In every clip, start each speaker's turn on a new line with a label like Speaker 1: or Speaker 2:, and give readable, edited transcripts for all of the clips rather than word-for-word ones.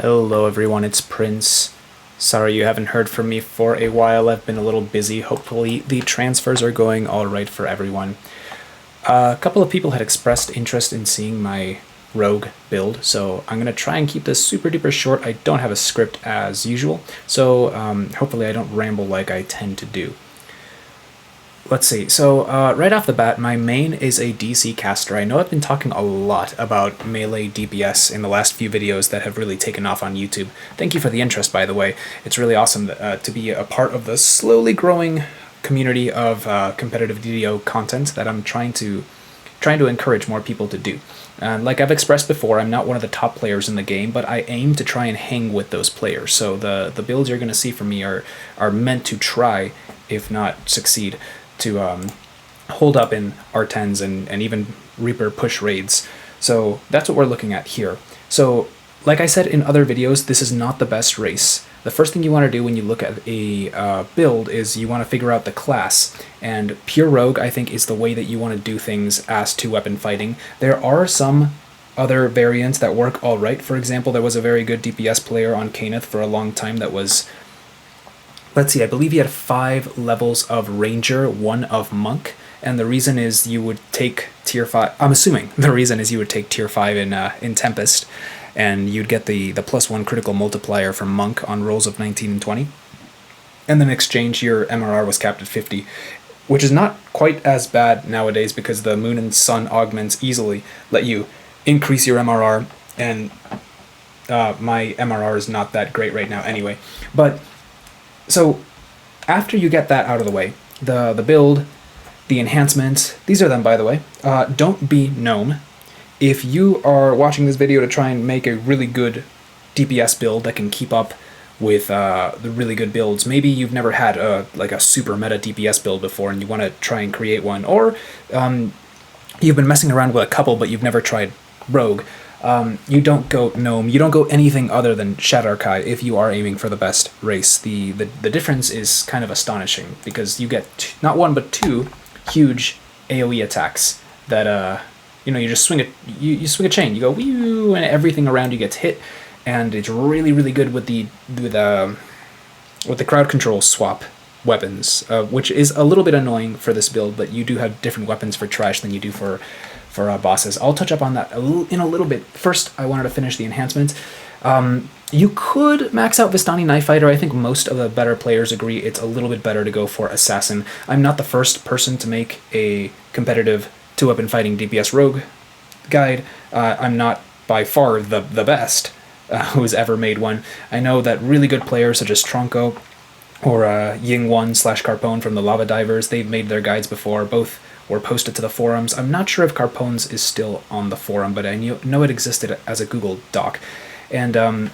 Speaker 1: Hello everyone, it's Prince. Sorry you haven't heard from me for a while. I've been a little busy. Hopefully the transfers are going alright for everyone. A couple of people had expressed interest in seeing my rogue build, so I'm going to try and keep this super duper short. I don't have a script as usual, so hopefully I don't ramble like I tend to do. Let's see, so right off the bat, my main is a DC caster. I know I've been talking a lot about melee DPS in the last few videos that have really taken off on YouTube. Thank you for the interest, by the way. It's really awesome to be a part of the slowly growing community of competitive DDO content that I'm trying to encourage more people to do. Like I've expressed before, I'm not one of the top players in the game, but I aim to try and hang with those players. So the builds you're going to see from me are meant to try, if not succeed, to hold up in R10s and even Reaper push raids. So that's what we're looking at here. So like I said in other videos, this is not the best race. The first thing you want to do when you look at a build is you want to figure out the class. And pure rogue, I think, is the way that you want to do things as two-weapon fighting. There are some other variants that work all right. For example, there was a very good DPS player on Kenneth for a long time that was... Let's see, I believe he had 5 levels of Ranger, 1 of Monk, and the reason is you would take tier 5, I'm assuming the reason is you would take tier 5 in Tempest, and you'd get the +1 critical multiplier from Monk on rolls of 19 and 20, and then in exchange your MRR was capped at 50, which is not quite as bad nowadays because the Moon and Sun augments easily let you increase your MRR, and my MRR is not that great right now anyway, but... So, after you get that out of the way, the build, the enhancements, these are them by the way, don't be gnome. If you are watching this video to try and make a really good DPS build that can keep up with the really good builds, maybe you've never had like a super meta DPS build before and you want to try and create one, or you've been messing around with a couple but you've never tried rogue, you don't go gnome, you don't go anything other than Shadarkai if you are aiming for the best race. The difference is kind of astonishing because you get not one but 2 huge AoE attacks that you just swing you swing a chain, you go whew, and everything around you gets hit, and it's really good with the crowd control swap weapons, which is a little bit annoying for this build, but you do have different weapons for trash than you do for bosses. I'll touch up on that in a little bit. First, I wanted to finish the enhancements. You could max out Vistani Knife Fighter. I think most of the better players agree it's a little bit better to go for Assassin. I'm not the first person to make a competitive two-weapon fighting DPS Rogue guide. I'm not by far the best who's ever made one. I know that really good players such as Tronco or Ying1/Carpone from the Lava Divers, they've made their guides before. Both were posted to the forums. I'm not sure if Carpone's is still on the forum, but I know it existed as a Google Doc. And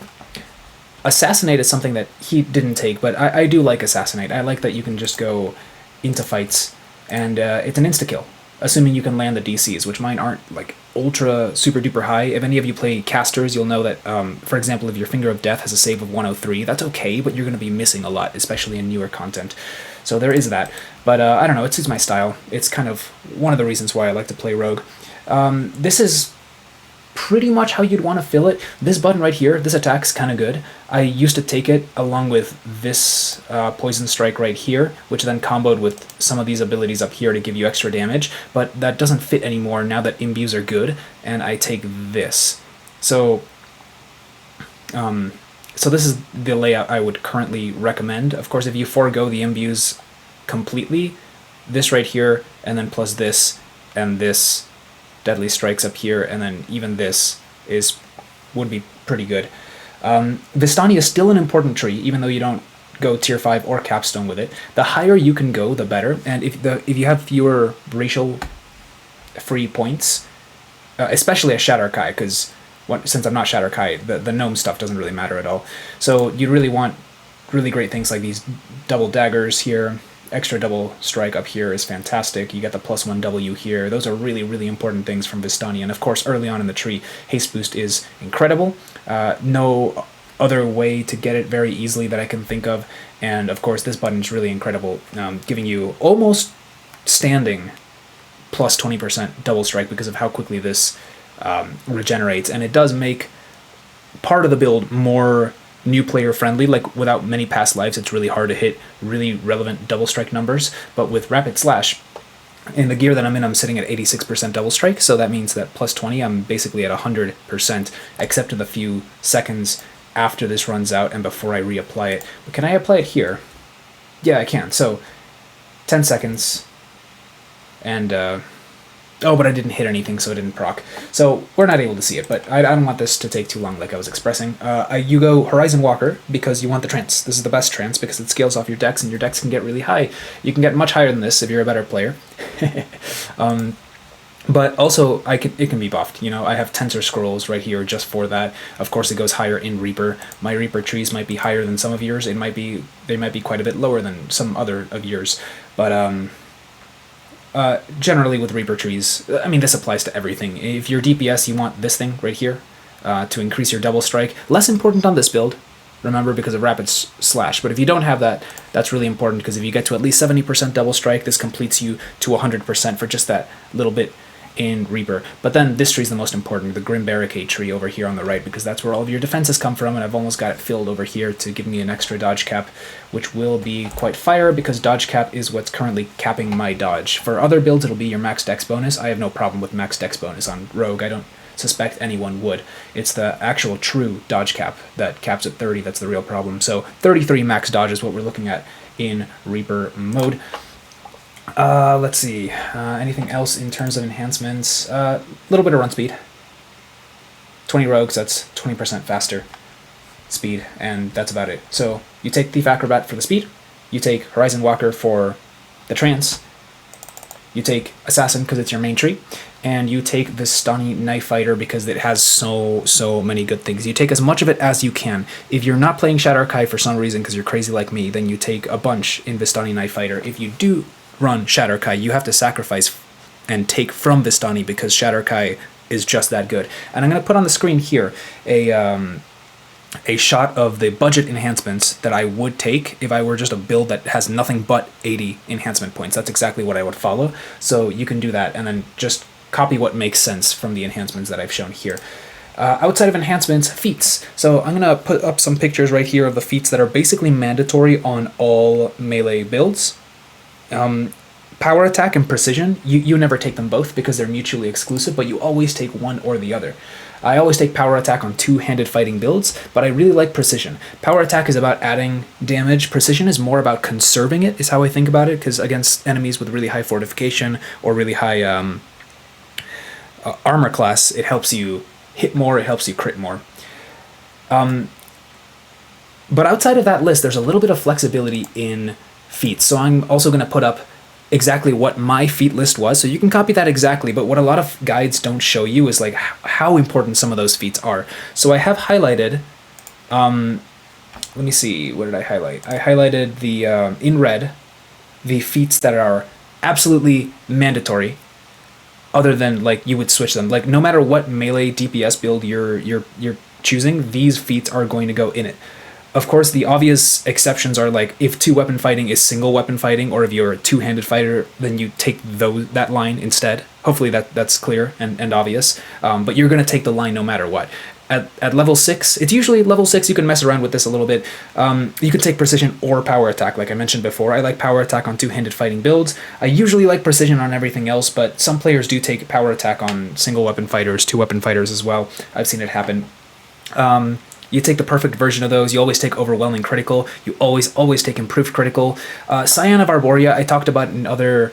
Speaker 1: Assassinate is something that he didn't take, but I do like Assassinate. I like that you can just go into fights, and it's an insta-kill, assuming you can land the DCs, which mine aren't like ultra super duper high. If any of you play casters, you'll know that, for example, if your Finger of Death has a save of 103, that's okay, but you're going to be missing a lot, especially in newer content. So there is that. But I don't know, it suits my style. It's kind of one of the reasons why I like to play Rogue. This is pretty much how you'd want to fill it. This button right here, this attack's kind of good. I used to take it along with this Poison Strike right here, which then comboed with some of these abilities up here to give you extra damage, but that doesn't fit anymore now that imbues are good, and I take this. So this is the layout I would currently recommend. Of course, if you forego the imbues completely, this right here, and then plus this, and this Deadly Strikes up here, and then even this would be pretty good. Vistani is still an important tree, even though you don't go tier 5 or capstone with it. The higher you can go, the better, and if you have fewer racial free points, especially a Shadarkai, because since I'm not Shadarkai, the gnome stuff doesn't really matter at all. So you really want really great things like these double daggers here. Extra double strike up here is fantastic. You get the +1 W here. Those are really important things from Vistani. And of course, early on in the tree, haste boost is incredible. No other way to get it very easily that I can think of. And of course, this button is really incredible, giving you almost standing plus 20% double strike because of how quickly this regenerates. And it does make part of the build more new player friendly. Like without many past lives, it's really hard to hit really relevant double strike numbers. But with Rapid Slash, in the gear that I'm in, I'm sitting at 86% double strike, so that means that plus 20, I'm basically at 100%, except in the few seconds after this runs out and before I reapply it. But can I apply it here? Yeah, I can. So 10 seconds, and oh, but I didn't hit anything, so it didn't proc. So we're not able to see it, but I don't want this to take too long like I was expressing. You go Horizon Walker because you want the trance. This is the best trance because it scales off your dex, and your dex can get really high. You can get much higher than this if you're a better player. But also, it can be buffed. You know, I have Tensor Scrolls right here just for that. Of course, it goes higher in Reaper. My Reaper trees might be higher than some of yours. They might be quite a bit lower than some other of yours. But generally with Reaper trees, I mean, this applies to everything. If you're DPS, you want this thing right here to increase your double strike. Less important on this build, remember, because of Rapid Slash. But if you don't have that, that's really important, because if you get to at least 70% double strike, this completes you to 100% for just that little bit in Reaper. But then this tree is the most important, the Grim Barricade tree over here on the right, because that's where all of your defenses come from, and I've almost got it filled over here to give me an extra dodge cap, which will be quite fire, because dodge cap is what's currently capping my dodge. For other builds, it'll be your max dex bonus. I have no problem with max dex bonus on Rogue. I don't suspect anyone would. It's the actual true dodge cap that caps at 30 that's the real problem. So 33 max dodge is what we're looking at in Reaper mode. Let's see, anything else in terms of enhancements? A little bit of run speed. 20 rogues, that's 20% faster speed, and that's about it. So you take Thief Acrobat for the speed, you take Horizon Walker for the trance, you take Assassin because it's your main tree, and you take Vistani Knife Fighter because it has so many good things. You take as much of it as you can. If you're not playing Shadow Archive for some reason because you're crazy like me, then you take a bunch in Vistani Knife Fighter. If you do run Shatterkai, you have to sacrifice and take from Vistani because Shatterkai is just that good. And I'm going to put on the screen here a shot of the budget enhancements that I would take if I were just a build that has nothing but 80 enhancement points. That's exactly what I would follow. So you can do that and then just copy what makes sense from the enhancements that I've shown here. Outside of enhancements, feats. So I'm going to put up some pictures right here of the feats that are basically mandatory on all melee builds. Power attack and precision, you never take them both because they're mutually exclusive, but you always take one or the other. I always take power attack on two-handed fighting builds, but I really like precision. Power attack is about adding damage. Precision is more about conserving it, is how I think about it, because against enemies with really high fortification or really high armor class, it helps you hit more, it helps you crit more. But outside of that list, there's a little bit of flexibility in feats. So I'm also going to put up exactly what my feat list was, so you can copy that exactly, but what a lot of guides don't show you is like how important some of those feats are. So I have highlighted, let me see, what did I highlight? I highlighted the, in red, the feats that are absolutely mandatory, other than like you would switch them. Like no matter what melee DPS build you're choosing, these feats are going to go in it. Of course, the obvious exceptions are like if two-weapon fighting is single-weapon fighting, or if you're a two-handed fighter, then you take that line instead. Hopefully that's clear and obvious, but you're going to take the line no matter what. At level 6, it's usually level 6, you can mess around with this a little bit. You could take precision or power attack, like I mentioned before. I like power attack on two-handed fighting builds. I usually like precision on everything else, but some players do take power attack on single-weapon fighters, two-weapon fighters as well. I've seen it happen. You take the perfect version of those. You always take overwhelming critical. You always take improved critical. Scion of Arborea, I talked about in other...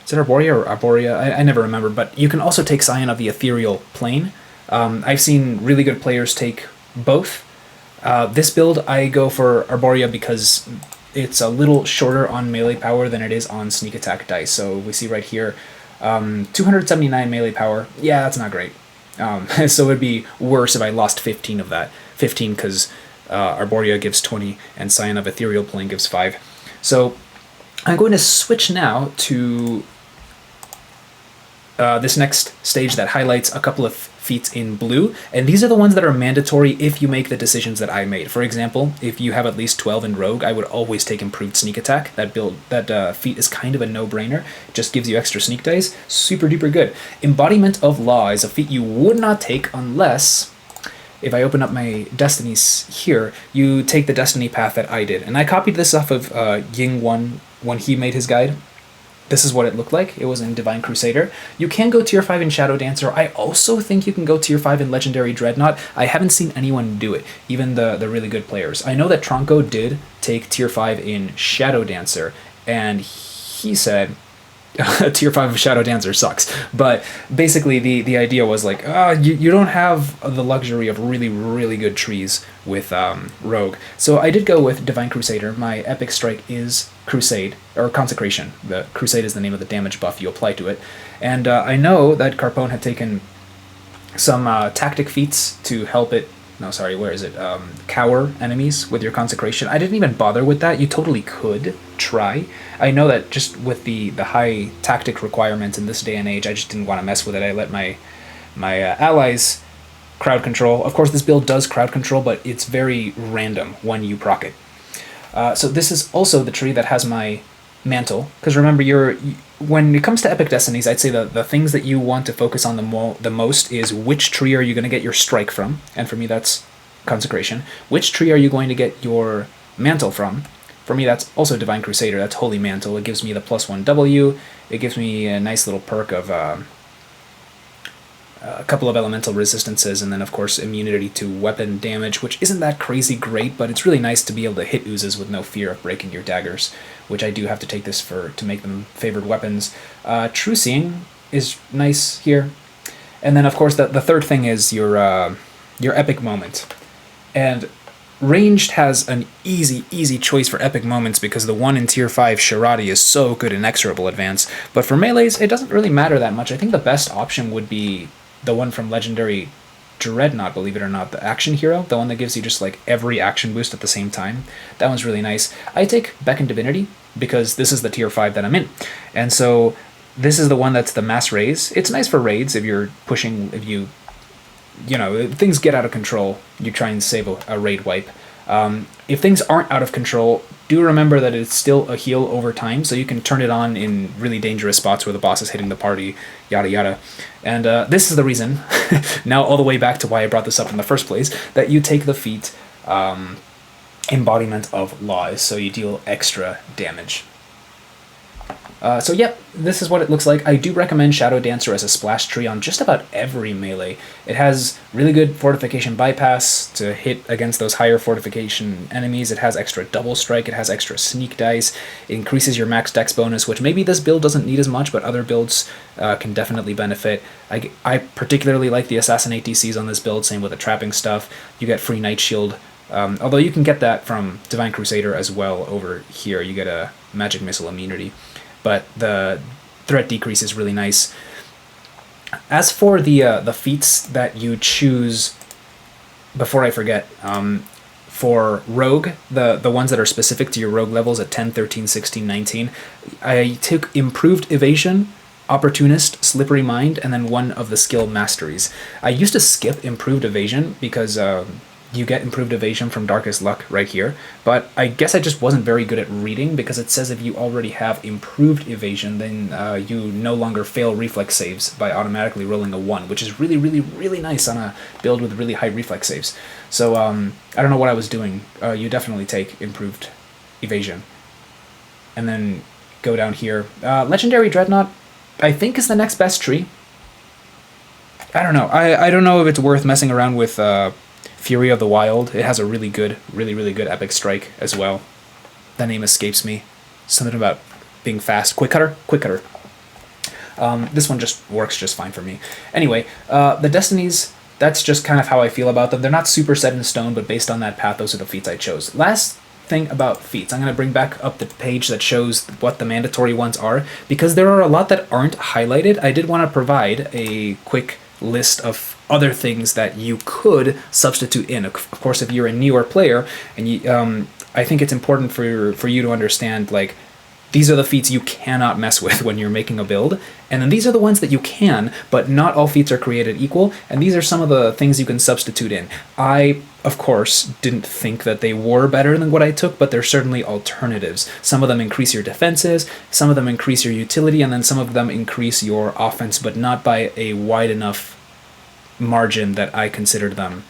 Speaker 1: Is it Arborea or Arborea? I never remember, but you can also take Scion of the Ethereal Plane. I've seen really good players take both. This build, I go for Arborea because it's a little shorter on melee power than it is on sneak attack dice. So we see right here, 279 melee power. Yeah, that's not great. So it would be worse if I lost 15 of that. 15 because Arborea gives 20 and Scion of Ethereal Plane gives 5. So I'm going to switch now to this next stage that highlights a couple of feats in blue, and these are the ones that are mandatory if you make the decisions that I made. For example, if you have at least 12 in Rogue, I would always take improved sneak attack. That feat is kind of a no-brainer. It just gives you extra sneak dice. Super duper good. Embodiment of Law is a feat you would not take unless if I open up my Destinies here, you take the Destiny path that I did. And I copied this off of Ying1 when he made his guide. This is what it looked like. It was in Divine Crusader. You can go tier 5 in Shadow Dancer. I also think you can go tier 5 in Legendary Dreadnought. I haven't seen anyone do it, even the really good players. I know that Tronco did take tier 5 in Shadow Dancer, and he said tier 5 of Shadow Dancer sucks. But basically the idea was like, you don't have the luxury of really good trees with Rogue. So I did go with Divine Crusader. My epic strike is Crusade, or Consecration. The Crusade is the name of the damage buff you apply to it. And I know that Carpone had taken some tactic feats to help it. No, sorry, where is it? Cower enemies with your Consecration. I didn't even bother with that. You totally could try. I know that just with the high tactic requirements in this day and age, I just didn't want to mess with it. I let my allies crowd control. Of course, this build does crowd control, but it's very random when you proc it. So this is also the tree that has my mantle, because remember, when it comes to Epic Destinies, I'd say the things that you want to focus on the most is which tree are you going to get your strike from, and for me that's Consecration. Which tree are you going to get your mantle from? For me that's also Divine Crusader, that's Holy Mantle. It gives me the +1 W, it gives me a nice little perk of a couple of elemental resistances, and then of course immunity to weapon damage, which isn't that crazy great, but it's really nice to be able to hit oozes with no fear of breaking your daggers, which I do have to take this to make them favored weapons. True Seeing is nice here. And then of course the third thing is your epic moment. And Ranged has an easy choice for epic moments because the one in tier 5 Shirati is so good in Inexorable Advance, but for melees it doesn't really matter that much. I think the best option would be the one from Legendary Dreadnought, believe it or not, the action hero, the one that gives you just like every action boost at the same time. That one's really nice. I take Beckon Divinity because this is the tier 5 that I'm in. And so this is the one that's the mass raise. It's nice for raids if you're pushing, if you know, if things get out of control, you try and save a raid wipe. If things aren't out of control, do remember that it's still a heal over time, so you can turn it on in really dangerous spots where the boss is hitting the party, yada yada. And this is the reason, now all the way back to why I brought this up in the first place, that you take the feat Embodiment of Laws, so you deal extra damage. So yep, this is what it looks like. I do recommend Shadow Dancer as a splash tree on just about every melee. It has really good fortification bypass to hit against those higher fortification enemies. It has extra double strike, it has extra sneak dice, it increases your max dex bonus, which maybe this build doesn't need as much, but other builds can definitely benefit. I particularly like the Assassinate DCs on this build, same with the trapping stuff. You get free Night Shield, although you can get that from Divine Crusader as well over here. You get a magic missile immunity. But the threat decrease is really nice. As for the feats that you choose, before I forget, for Rogue, the ones that are specific to your Rogue levels at 10, 13, 16, 19, I took Improved Evasion, Opportunist, Slippery Mind, and then one of the skill masteries. I used to skip Improved Evasion because you get Improved Evasion from Darkest Luck right here, but I guess I just wasn't very good at reading because it says if you already have Improved Evasion, then you no longer fail reflex saves by automatically rolling a 1, which is really nice on a build with really high reflex saves. So I don't know what I was doing. You definitely take Improved Evasion. And then go down here. Legendary Dreadnought, I think, is the next best tree. I don't know. I don't know if it's worth messing around with Fury of the Wild. It has a really good epic strike as well. That name escapes me. Something about being fast. Quick Cutter? Quick Cutter. This one just works just fine for me. Anyway, the Destinies, that's just kind of how I feel about them. They're not super set in stone, but based on that path, those are the feats I chose. Last thing about feats, I'm going to bring back up the page that shows what the mandatory ones are, because there are a lot that aren't highlighted. I did want to provide a quick list of other things that you could substitute in. Of course, if you're a newer player, and you, I think it's important for you to understand, like, these are the feats you cannot mess with when you're making a build, and then these are the ones that you can, but not all feats are created equal, and these are some of the things you can substitute in. I, of course, didn't think that they were better than what I took, but they're certainly alternatives. Some of them increase your defenses, some of them increase your utility, and then some of them increase your offense, but not by a wide enough margin that I considered them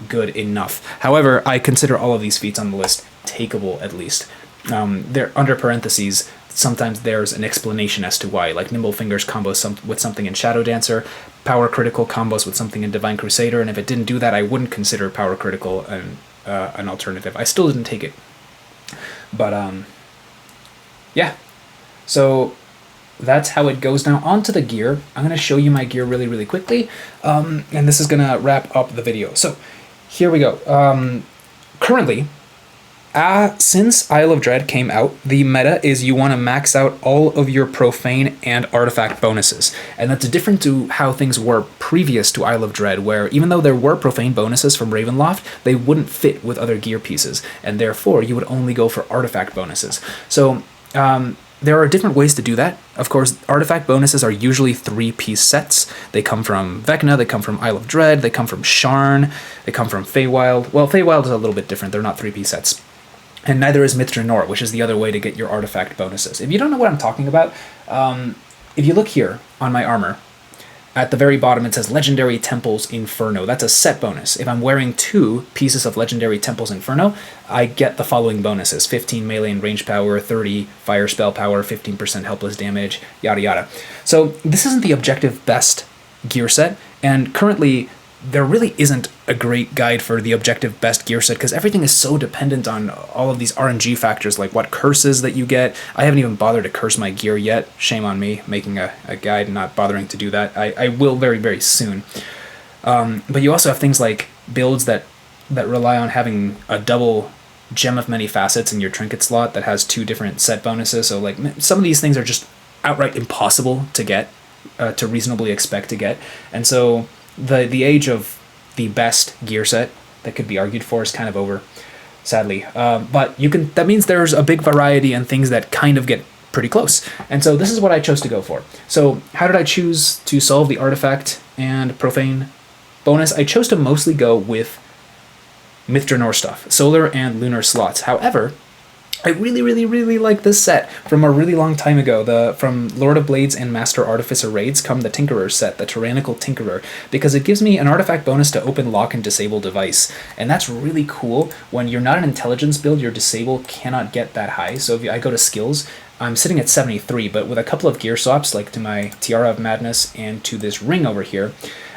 Speaker 1: good enough. However, I consider all of these feats on the list takeable at least. They're under parentheses. Sometimes there's an explanation as to why, like Nimble Fingers combos with something in Shadow Dancer, Power Critical combos with something in Divine Crusader, and if it didn't do that, I wouldn't consider Power Critical an alternative. I still didn't take it. But, yeah. So that's how it goes. Now, onto the gear. I'm going to show you my gear really, really quickly, and this is going to wrap up the video. So here we go. Currently, since Isle of Dread came out, the meta is you want to max out all of your profane and artifact bonuses. And that's different to how things were previous to Isle of Dread, where even though there were profane bonuses from Ravenloft, they wouldn't fit with other gear pieces, and therefore you would only go for artifact bonuses. So there are different ways to do that. Of course, artifact bonuses are usually 3-piece sets. They come from Vecna, they come from Isle of Dread, they come from Sharn, they come from Feywild. Well, Feywild is a little bit different. They're not 3-piece sets. And neither is Mithra Nor, which is the other way to get your artifact bonuses. If you don't know what I'm talking about, if you look here on my armor, at the very bottom it says Legendary Temples Inferno. That's a set bonus. If I'm wearing 2 pieces of Legendary Temples Inferno, I get the following bonuses: 15 melee and range power, 30 fire spell power, 15% helpless damage, yada yada. So this isn't the objective best gear set, and currently there really isn't a great guide for the objective best gear set because everything is so dependent on all of these RNG factors, like what curses that you get. I haven't even bothered to curse my gear yet. Shame on me, making a guide and not bothering to do that. I will very, very soon. But you also have things like builds that rely on having a double Gem of Many Facets in your trinket slot that has 2 different set bonuses. So like some of these things are just outright impossible to get, to reasonably expect to get. And so the age of the best gear set that could be argued for is kind of over, sadly. But that means there's a big variety and things that kind of get pretty close. And so this is what I chose to go for. So how did I choose to solve the artifact and profane bonus? I chose to mostly go with Mithra Nor stuff, solar and lunar slots. However, I really, really, really like this set from a really long time ago. From Lord of Blades and Master Artificer raids come the Tinkerer set, the Tyrannical Tinkerer, because it gives me an artifact bonus to open, lock, and disable device. And that's really cool. When you're not an intelligence build, your disable cannot get that high. So if I go to skills, I'm sitting at 73, but with a couple of gear swaps, like to my Tiara of Madness and to this ring over here,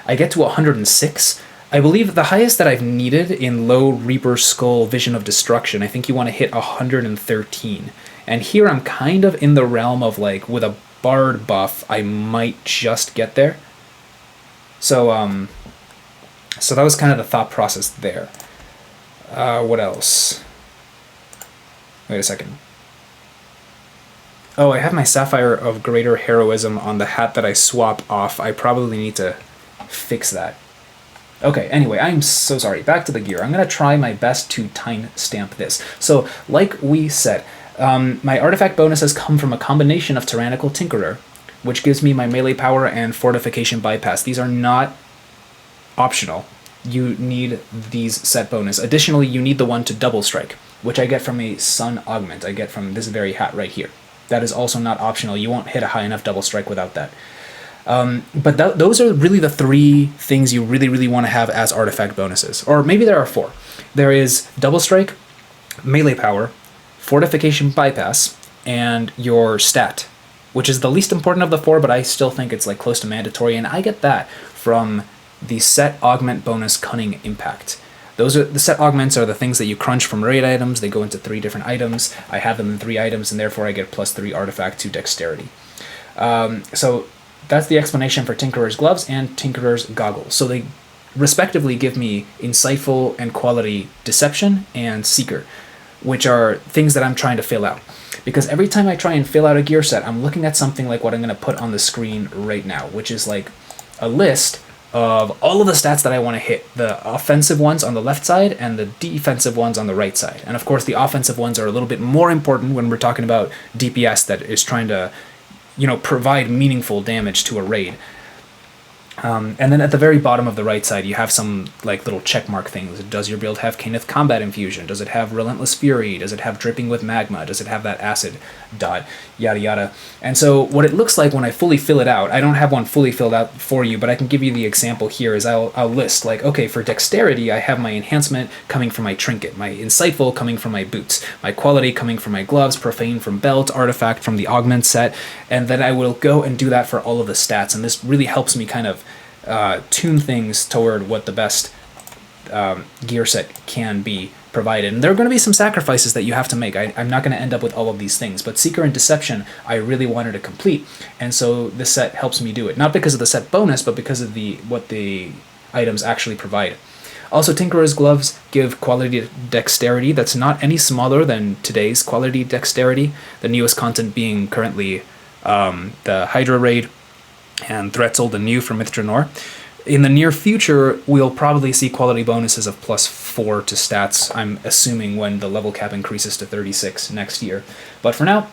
Speaker 1: I get to 106. I believe the highest that I've needed in low Reaper Skull Vision of Destruction, I think you want to hit 113. And here I'm kind of in the realm of like, with a Bard buff, I might just get there. So that was kind of the thought process there. What else? Wait a second. Oh, I have my Sapphire of Greater Heroism on the hat that I swap off. I probably need to fix that. Okay, anyway, I'm so sorry. Back to the gear. I'm going to try my best to time stamp this. So, like we said, my artifact bonuses come from a combination of Tyrannical Tinkerer, which gives me my melee power and fortification bypass. These are not optional. You need these set bonus. Additionally, you need the one to double strike, which I get from a Sun Augment. I get from this very hat right here. That is also not optional. You won't hit a high enough double strike without that. But those are really the 3 things you really, really want to have as artifact bonuses. Or maybe there are 4. There is double strike, melee power, fortification bypass, and your stat, which is the least important of the 4, but I still think it's like close to mandatory, and I get that from the set augment bonus Cunning Impact. Those are the set augments are the things that you crunch from raid items. They go into 3 different items. I have them in 3 items, and therefore I get +3 artifact to dexterity. So that's the explanation for Tinkerer's Gloves and Tinkerer's Goggles. So they respectively give me Insightful and Quality Deception and Seeker, which are things that I'm trying to fill out. Because every time I try and fill out a gear set, I'm looking at something like what I'm going to put on the screen right now, which is like a list of all of the stats that I want to hit. The offensive ones on the left side and the defensive ones on the right side. And of course, the offensive ones are a little bit more important when we're talking about DPS that is trying to provide meaningful damage to a raid. And then at the very bottom of the right side, you have some like little checkmark things. Does your build have Kenneth Combat Infusion? Does it have Relentless Fury? Does it have Dripping with Magma? Does it have that acid dot? Yada yada. And so what it looks like when I fully fill it out, I don't have one fully filled out for you, but I can give you the example here is I'll list like, okay, for Dexterity, I have my Enhancement coming from my Trinket, my Insightful coming from my Boots, my Quality coming from my Gloves, Profane from Belt, Artifact from the Augment set, and then I will go and do that for all of the stats, and this really helps me kind of tune things toward what the best gear set can be provided. And there are going to be some sacrifices that you have to make. I'm not going to end up with all of these things, but Seeker and Deception I really wanted to complete, and so this set helps me do it. Not because of the set bonus, but because of what the items actually provide. Also, Tinkerer's Gloves give Quality Dexterity that's not any smaller than today's Quality Dexterity, the newest content being currently the Hydra Raid and Threatzel, the new from Myth-Draenor. In the near future, we'll probably see quality bonuses of +4 to stats, I'm assuming when the level cap increases to 36 next year. But for now,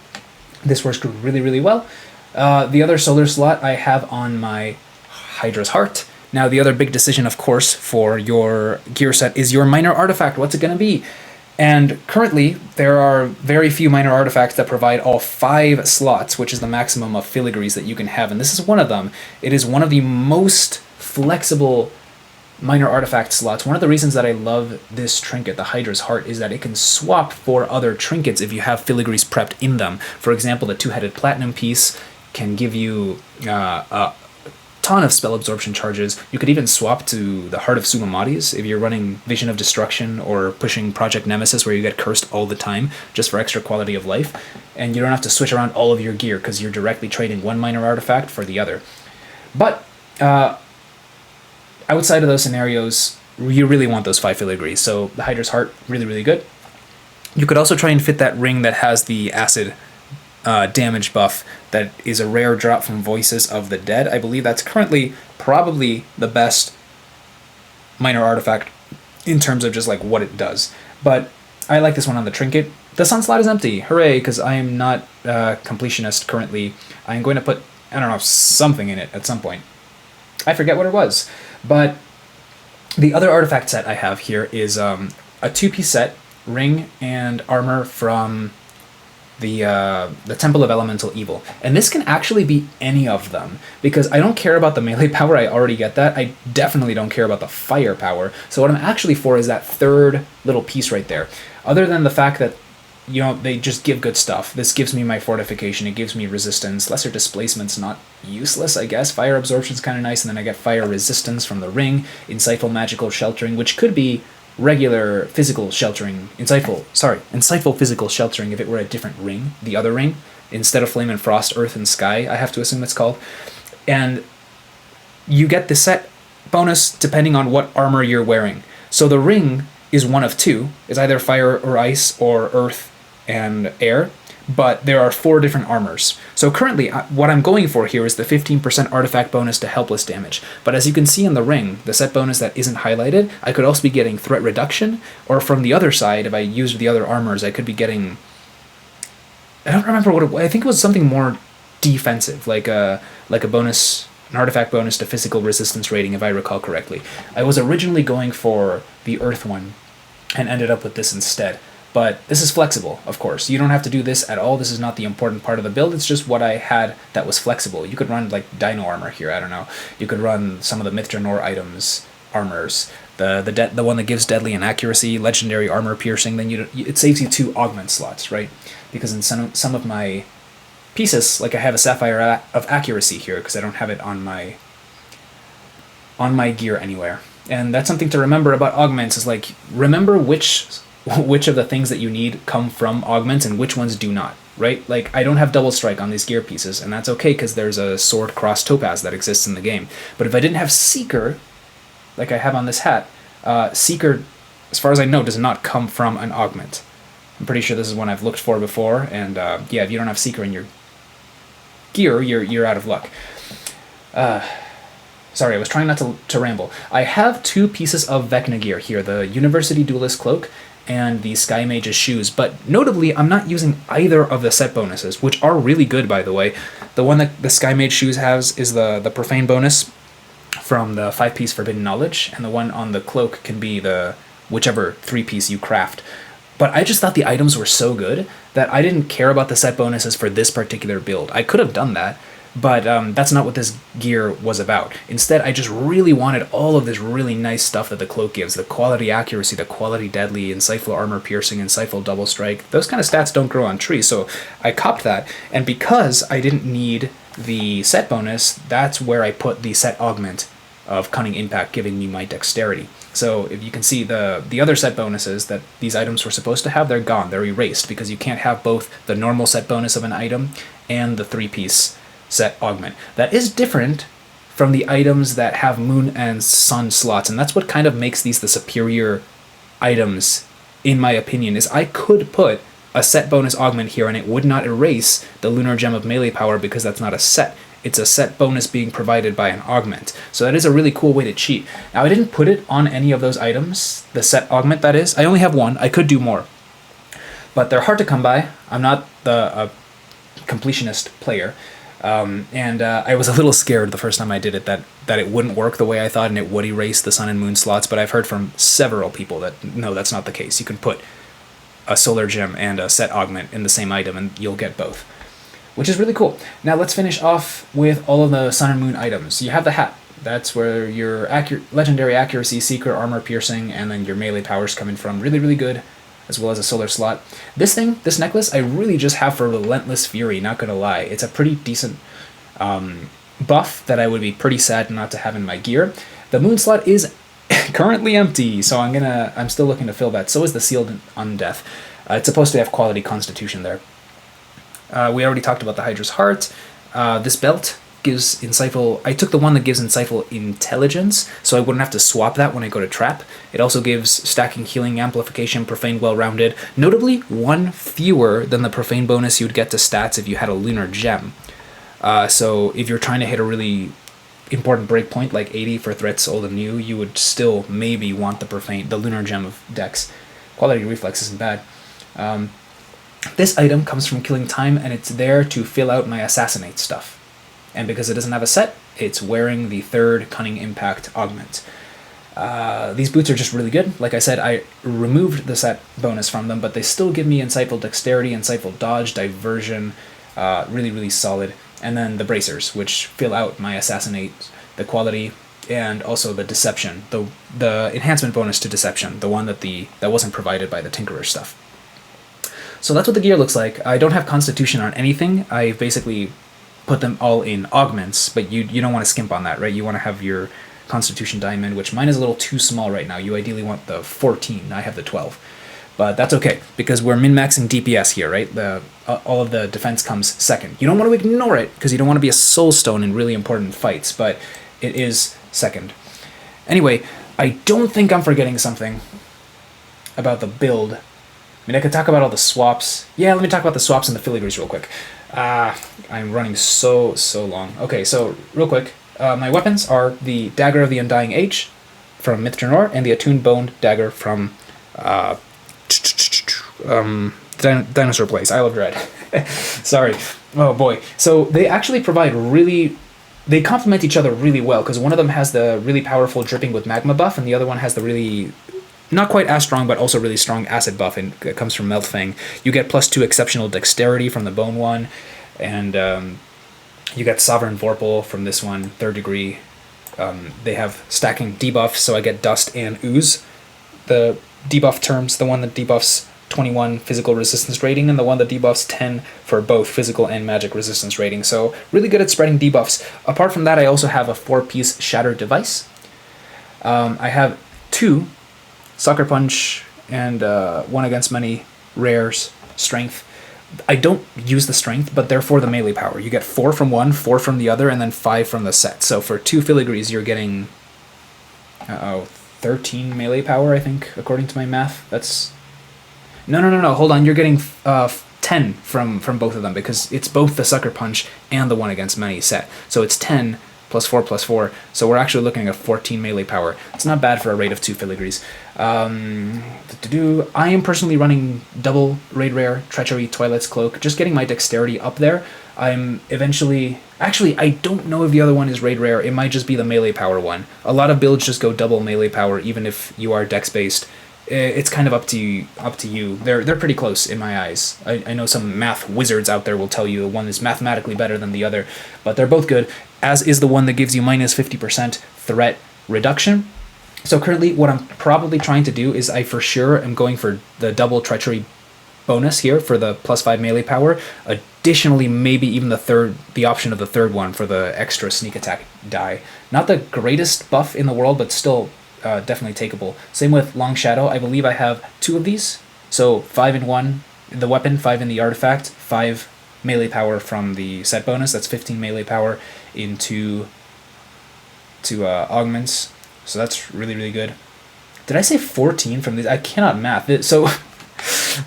Speaker 1: this works really, really well. The other solar slot I have on my Hydra's Heart. Now, the other big decision, of course, for your gear set is your minor artifact. What's it going to be? And currently, there are very few minor artifacts that provide all 5 slots, which is the maximum of Filigrees that you can have, and this is one of them. It is one of the most flexible minor artifact slots. One of the reasons that I love this trinket, the Hydra's Heart, is that it can swap for other trinkets if you have Filigrees prepped in them. For example, the 2-headed platinum piece can give you a ton of spell absorption charges. You could even swap to the Heart of Sumamadi's if you're running Vision of Destruction or pushing Project Nemesis where you get cursed all the time just for extra quality of life, and you don't have to switch around all of your gear because you're directly trading one minor artifact for the other. But outside of those scenarios, you really want those 5 Filigrees, so the Hydra's Heart, really, really good. You could also try and fit that ring that has the acid damage buff that is a rare drop from Voices of the Dead. I believe that's currently probably the best minor artifact in terms of just like what it does. But I like this one on the trinket. The sun slot is empty. Hooray, because I am not completionist currently. I'm going to put, I don't know, something in it at some point. I forget what it was. But the other artifact set I have here is a 2-piece set, ring and armor from the Temple of Elemental Evil. And this can actually be any of them, because I don't care about the melee power, I already get that. I definitely don't care about the fire power. So what I'm actually for is that third little piece right there. Other than the fact that, you know, they just give good stuff. This gives me my fortification, it gives me resistance. Lesser displacement's not useless, I guess. Fire absorption's kind of nice, and then I get fire resistance from the ring. Insightful magical sheltering, which could be regular physical sheltering, insightful physical sheltering if it were a different ring, the other ring, instead of Flame and Frost, Earth and Sky, I have to assume it's called. And you get the set bonus depending on what armor you're wearing. So the ring is one of 2. It's either fire or ice or earth and air, but there are 4 different armors. So currently, what I'm going for here is the 15% artifact bonus to helpless damage. But as you can see in the ring, the set bonus that isn't highlighted, I could also be getting threat reduction, or from the other side, if I used the other armors, I could be getting, I don't remember what it was. I think it was something more defensive, like a bonus, an artifact bonus to physical resistance rating, if I recall correctly. I was originally going for the earth one, and ended up with this instead. But this is flexible, of course. You don't have to do this at all. This is not the important part of the build. It's just what I had that was flexible. You could run like Dino armor here, I don't know. You could run some of the Myth-Draenor items, armors. The one that gives deadly and accuracy, legendary armor piercing, then it saves you 2 augment slots, right? Because in some of my pieces, like I have a Sapphire of Accuracy here, because I don't have it on my gear anywhere. And that's something to remember about augments, is like, remember which of the things that you need come from augments and which ones do not, right? Like, I don't have double strike on these gear pieces, and that's okay because there's a sword cross topaz that exists in the game. But if I didn't have Seeker, like I have on this hat, Seeker, as far as I know, does not come from an augment. I'm pretty sure this is one I've looked for before, and yeah, if you don't have Seeker in your gear, you're out of luck. Sorry, I was trying not to ramble. I have 2 pieces of Vecna gear here, the University Duelist Cloak and the Sky Mage's Shoes, but notably, I'm not using either of the set bonuses, which are really good, by the way. The one that the Sky Mage Shoes has is the Profane bonus, from the 5-piece Forbidden Knowledge, and the one on the cloak can be the whichever 3-piece you craft. But I just thought the items were so good that I didn't care about the set bonuses for this particular build. I could have done that, but that's not what this gear was about. Instead, I just really wanted all of this really nice stuff that the cloak gives. The quality accuracy, the quality deadly, insightful armor piercing, insightful double strike. Those kind of stats don't grow on trees, so I copped that. And because I didn't need the set bonus, that's where I put the set augment of Cunning Impact, giving me my dexterity. So if you can see the other set bonuses that these items were supposed to have, they're gone. They're erased because you can't have both the normal set bonus of an item and the 3-piece set augment. That is different from the items that have moon and sun slots, and that's what kind of makes these the superior items, in my opinion, is I could put a set bonus augment here and it would not erase the lunar gem of melee power because that's not a set. It's a set bonus being provided by an augment. So that is a really cool way to cheat. Now, I didn't put it on any of those items, the set augment that is. I only have one. I could do more. But they're hard to come by. I'm not the completionist player. And I was a little scared the first time I did it that it wouldn't work the way I thought and it would erase the sun and moon slots. But I've heard from several people that, no, that's not the case. You can put a solar gem and a set augment in the same item and you'll get both, which is really cool. Now let's finish off with all of the sun and moon items. You have the hat. That's where your legendary accuracy, secret armor piercing, and then your melee powers coming from. Really, really good, as well as a solar slot. This necklace, I really just have for Relentless Fury, not gonna lie. It's a pretty decent buff that I would be pretty sad not to have in my gear. The moon slot is currently empty, so I'm still looking to fill that. So is the Sealed Undeath. It's supposed to have quality constitution there. We already talked about the Hydra's Heart. This belt gives insightful... I took the one that gives insightful intelligence, so I wouldn't have to swap that when I go to trap. It also gives stacking, healing, amplification, profane, well-rounded. Notably, one fewer than the profane bonus you'd get to stats if you had a lunar gem. So if you're trying to hit a really important breakpoint, like 80 for threats old and new, you would still maybe want the lunar gem of Dex. Quality reflex isn't bad. This item comes from killing time, and it's there to fill out my assassinate stuff. And because it doesn't have a set, it's wearing the 3rd Cunning Impact augment. These boots are just really good. Like I said, I removed the set bonus from them, but they still give me insightful dexterity, insightful dodge, diversion, really, really solid. And then the bracers, which fill out my assassinate, the quality, and also the deception, the enhancement bonus to deception, the one that wasn't provided by the Tinkerer stuff. So that's what the gear looks like. I don't have constitution on anything. I basically put them all in augments, but you don't want to skimp on that, right? You want to have your constitution diamond, which mine is a little too small right now. You ideally want the 14. I have the 12. But that's okay, because we're min-maxing DPS here, right? All of the defense comes second. You don't want to ignore it, because you don't want to be a soul stone in really important fights, but it is second. Anyway, I don't think I'm forgetting something about the build. I mean, I could talk about all the swaps. Yeah, let me talk about the swaps and the Filigrees real quick. I'm running so long. Okay, so real quick, my weapons are the Dagger of the Undying Age from Myth Drenor and the Attuned Boned Dagger from Dinosaur Place, Isle of Dread. Sorry. Oh boy. So they actually provide they complement each other really well, because one of them has the really powerful Dripping with Magma buff, and the other one has the really... not quite as strong, but also really strong acid buff, and it comes from Meltfang. You get +2 exceptional dexterity from the bone one, and you get Sovereign Vorpal from this one, 3rd degree. They have stacking debuffs, so I get Dust and Ooze. The debuff terms, the one that debuffs 21 physical resistance rating, and the one that debuffs 10 for both physical and magic resistance rating. So really good at spreading debuffs. Apart from that, I also have a 4-piece Shattered Device. I have 2 Sucker Punch and 1 against many rares, strength. I don't use the strength, but therefore the melee power. You get 4 from one, 4 from the other, and then 5 from the set. So for 2 Filigrees, you're getting 13 melee power, I think, according to my math. That's... No, hold on. You're getting 10 from both of them, because it's both the Sucker Punch and the 1 against many set. So it's 10 +4 +4, so we're actually looking at 14 melee power. It's not bad for a raid of 2 Filigrees. I am personally running double Raid Rare, Treachery, Twilight's Cloak, just getting my dexterity up there. I'm eventually... Actually, I don't know if the other one is raid rare. It might just be the melee power one. A lot of builds just go double melee power, even if you are dex-based. It's kind of up to you. They're pretty close in my eyes. I know some math wizards out there will tell you one is mathematically better than the other, but they're both good, as is the one that gives you minus 50% threat reduction. So currently what I'm probably trying to do is I for sure am going for the double treachery bonus here for the +5 melee power. Additionally, maybe even the option of the third one for the extra sneak attack die. Not the greatest buff in the world, but still definitely takeable. Same with Long Shadow. I believe I have 2 of these. So 5 in one, the weapon, 5 in the artifact, 5 melee power from the set bonus. That's 15 melee power into augments. So that's really, really good. Did I say 14 from these? I cannot math it. So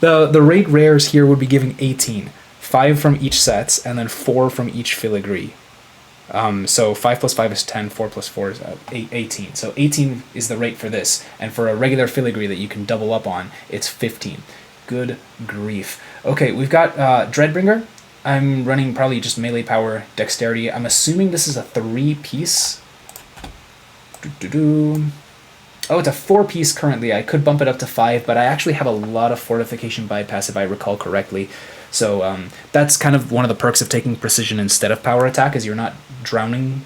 Speaker 1: the raid rares here would be giving 18. 5 from each set, and then 4 from each filigree. So 5 plus 5 is 10, 4 plus 4 is 18. So 18 is the rate for this. And for a regular filigree that you can double up on, it's 15. Good grief. Okay, we've got Dreadbringer. I'm running probably just melee power, dexterity. I'm assuming this is a 3-piece. Oh, it's a 4-piece currently. I could bump it up to 5, but I actually have a lot of fortification bypass if I recall correctly. So that's kind of one of the perks of taking precision instead of power attack, is you're not drowning,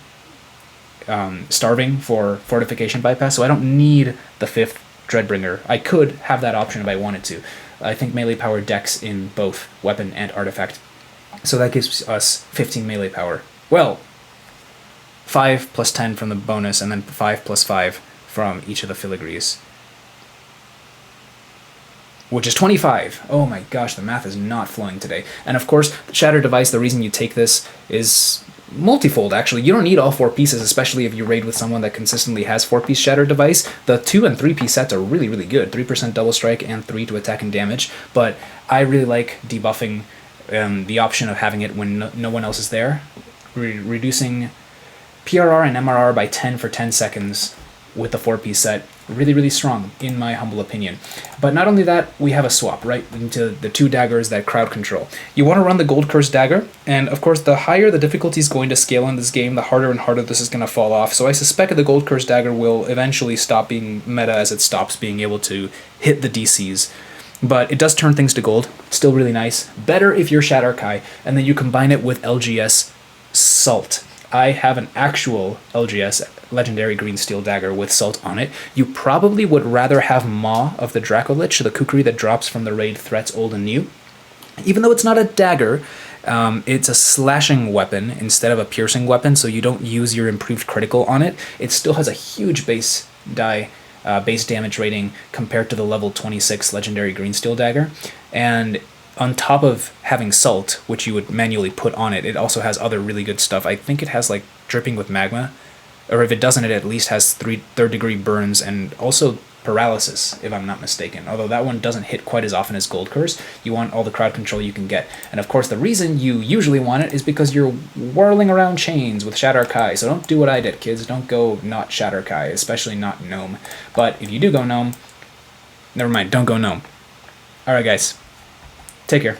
Speaker 1: starving for fortification bypass. So I don't need the 5th Dreadbringer. I could have that option if I wanted to. I think melee power dex in both weapon and artifact. So that gives us 15 melee power. Well, 5 plus 10 from the bonus, and then 5 plus 5 from each of the filigrees, which is 25. Oh my gosh, the math is not flowing today. And of course, the Shatter Device, the reason you take this is multifold, actually. You don't need all 4 pieces, especially if you raid with someone that consistently has 4-piece Shatter Device. The 2 and 3-piece sets are really, really good. 3% double strike and 3 to attack and damage. But I really like debuffing the option of having it when no one else is there. Reducing PRR and MRR by 10 for 10 seconds with the 4-piece set. Really, really strong, in my humble opinion. But not only that, we have a swap, right, into the 2 daggers that crowd control. You want to run the Gold Curse Dagger, and of course, the higher the difficulty is going to scale in this game, the harder and harder this is going to fall off. So I suspect the Gold Curse Dagger will eventually stop being meta as it stops being able to hit the DCs. But it does turn things to gold. Still really nice. Better if you're Shatter Kai, and then you combine it with LGS Salt. I have an actual LGS, Legendary Green Steel Dagger, with Salt on it. You probably would rather have Maw of the Dracolich, the kukri that drops from the raid Threats Old and New. Even though it's not a dagger, it's a slashing weapon instead of a piercing weapon, so you don't use your improved critical on it. It still has a huge base damage rating compared to the level 26 Legendary Green Steel Dagger. And on top of having Salt, which you would manually put on it, it also has other really good stuff. I think it has like Dripping with Magma, or if it doesn't, it at least has 3rd degree burns and also paralysis, if I'm not mistaken. Although that one doesn't hit quite as often as Gold Curse. You want all the crowd control you can get. And of course, the reason you usually want it is because you're whirling around chains with Shatter Kai. So don't do what I did, kids. Don't go not Shatter Kai, especially not Gnome. But if you do go Gnome, never mind, don't go Gnome. Alright guys, take care.